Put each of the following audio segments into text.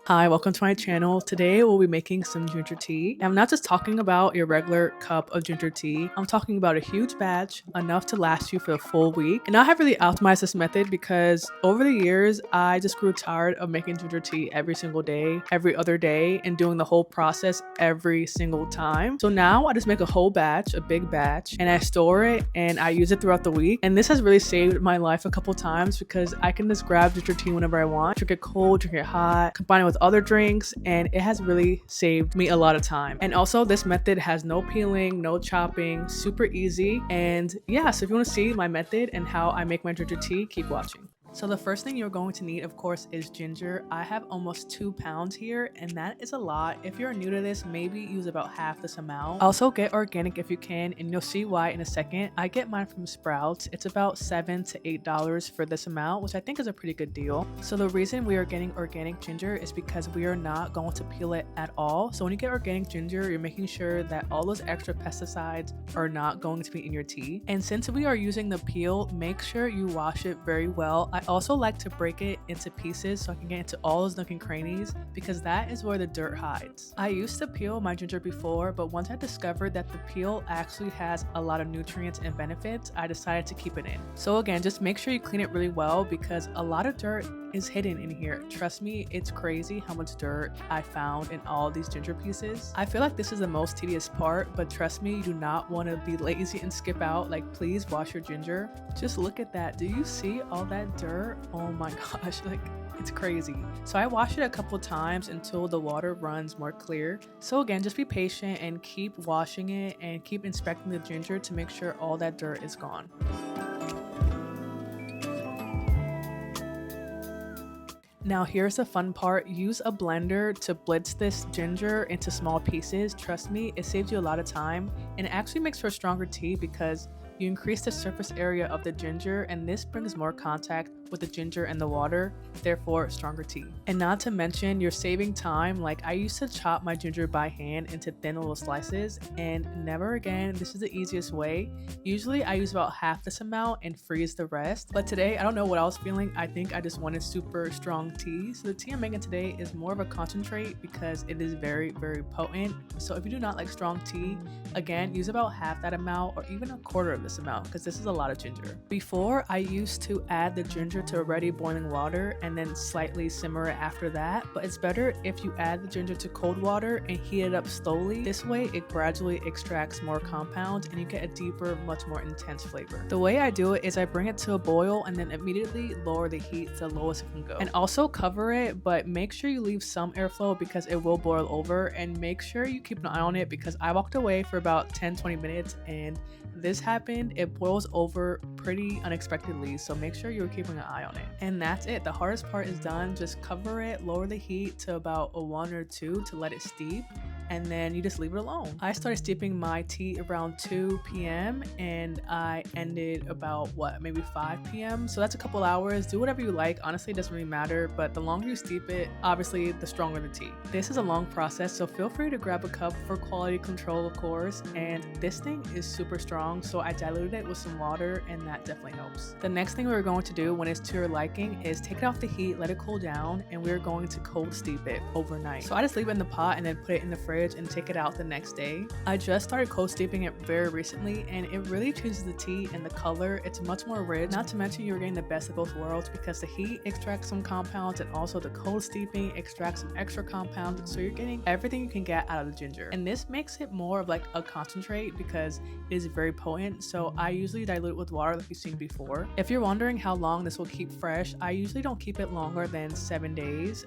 Hi, welcome to my channel. Today we'll be making some ginger tea. I'm not just talking about your regular cup of ginger tea. I'm talking about a huge batch, enough to last you for a full week. And I have really optimized this method because over the years, I just grew tired of making ginger tea every single day, every other day, and doing the whole process every single time. So now I just make a whole batch, a big batch, and I store it and I use it throughout the week. And this has really saved my life a couple times because I can just grab ginger tea whenever I want, drink it cold, drink it hot, combine it with other drinks, and it has really saved me a lot of time. And also this method has no peeling, no chopping, super easy. And yeah, so if you want to see my method and how I make my ginger tea, keep watching. So the first thing you're going to need, of course, is ginger. I have almost 2 pounds here, and that is a lot. If you're new to this, maybe use about half this amount. Also get organic if you can, and you'll see why in a second. I get mine from Sprouts. It's about $7 to $8 for this amount, which I think is a pretty good deal. So the reason we are getting organic ginger is because we are not going to peel it at all. So when you get organic ginger, you're making sure that all those extra pesticides are not going to be in your tea. And since we are using the peel, make sure you wash it very well. I also like to break it into pieces so I can get into all those nook and crannies because that is where the dirt hides. I used to peel my ginger before, but once I discovered that the peel actually has a lot of nutrients and benefits, I decided to keep it in. So again, just make sure you clean it really well because a lot of dirt is hidden in here. Trust me, it's crazy how much dirt I found in all these ginger pieces. I feel like this is the most tedious part, but trust me, you do not want to be lazy and skip out. Like, please wash your ginger. Just look at that. Do you see all that dirt? Oh my gosh, like it's crazy. So I wash it a couple times until the water runs more clear. So again, just be patient and keep washing it and keep inspecting the ginger to make sure all that dirt is gone. Now here's the fun part. Use a blender to blitz this ginger into small pieces. Trust me, it saves you a lot of time and it actually makes for a stronger tea because you increase the surface area of the ginger and this brings more contact with the ginger and the water, therefore stronger tea. And not to mention you're saving time. Like I used to chop my ginger by hand into thin little slices and never again. This is the easiest way. Usually I use about half this amount and freeze the rest. But today I don't know what I was feeling. I think I just wanted super strong tea. So the tea I'm making today is more of a concentrate because it is very, very potent. So if you do not like strong tea, again, use about half that amount or even a quarter of this amount because this is a lot of ginger. Before I used to add the ginger to already boiling water and then slightly simmer it after that, but it's better if you add the ginger to cold water and heat it up slowly. This way it gradually extracts more compounds and you get a deeper, much more intense flavor. The way I do it is I bring it to a boil and then immediately lower the heat to the lowest it can go. And also cover it, but make sure you leave some airflow because it will boil over, and make sure you keep an eye on it because I walked away for about 10-20 minutes and this happened. It boils over pretty unexpectedly, so make sure you're keeping an eye on it. And that's it. The hardest part is done. Just cover it, lower the heat to about a 1 or 2 to let it steep, and then you just leave it alone. I started steeping my tea around 2 p.m. and I ended about maybe 5 p.m. So that's a couple hours. Do whatever you like. Honestly, it doesn't really matter, but the longer you steep it, obviously the stronger the tea. This is a long process, so feel free to grab a cup for quality control, of course. And this thing is super strong, so I diluted it with some water and that definitely helps. The next thing we're going to do when it's to your liking is take it off the heat, let it cool down, and we're going to cold steep it overnight. So I just leave it in the pot and then put it in the fridge and take it out the next day. I just started cold steeping it very recently and it really changes the tea and the color. It's much more rich. Not to mention you're getting the best of both worlds because the heat extracts some compounds and also the cold steeping extracts some extra compounds. So you're getting everything you can get out of the ginger. And this makes it more of like a concentrate because it is very potent. So I usually dilute it with water like you've seen before. If you're wondering how long this will keep fresh, I usually don't keep it longer than 7 days.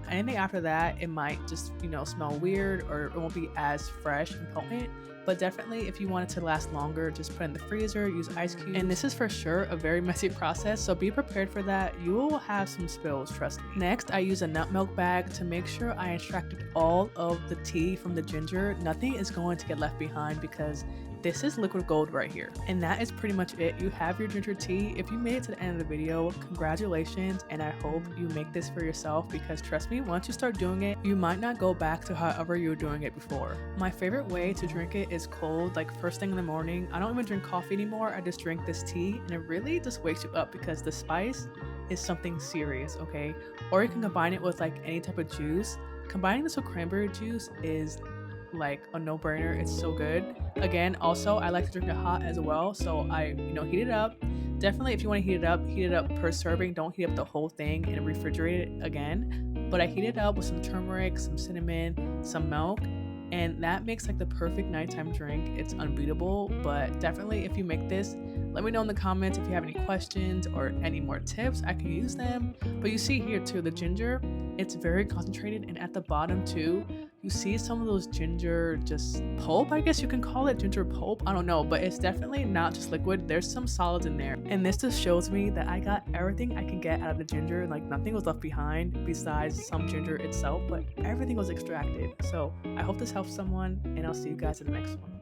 Anything after that, it might just, smell weird or it won't be as fresh and potent. But definitely if you want it to last longer, just put it in the freezer, use ice cubes. And this is for sure a very messy process, so be prepared for that. You will have some spills, trust me. Next, I use a nut milk bag to make sure I extracted all of the tea from the ginger. Nothing is going to get left behind because this is liquid gold right here. And that is pretty much it. You have your ginger tea. If you made it to the end of the video, congratulations, and I hope you make this for yourself because trust me, once you start doing it, you might not go back to however you were doing it before. My favorite way to drink it is cold, like first thing in the morning. I don't even drink coffee anymore. I just drink this tea and it really just wakes you up because the spice is something serious, okay? Or you can combine it with like any type of juice. Combining this with cranberry juice is like a no-brainer. It's so good. Again, also I like to drink it hot as well, so I, heat it up. Definitely, if you want to heat it up per serving. Don't heat up the whole thing and refrigerate it again. But I heat it up with some turmeric, some cinnamon, some milk, and that makes like the perfect nighttime drink. It's unbeatable. But definitely, if you make this, let me know in the comments if you have any questions or any more tips. I can use them. But you see here too, the ginger, it's very concentrated, and at the bottom too, you see some of those ginger just pulp, I guess you can call it ginger pulp. I don't know, but it's definitely not just liquid. There's some solids in there. And this just shows me that I got everything I can get out of the ginger. Like nothing was left behind besides some ginger itself, but everything was extracted. So I hope this helps someone, and I'll see you guys in the next one.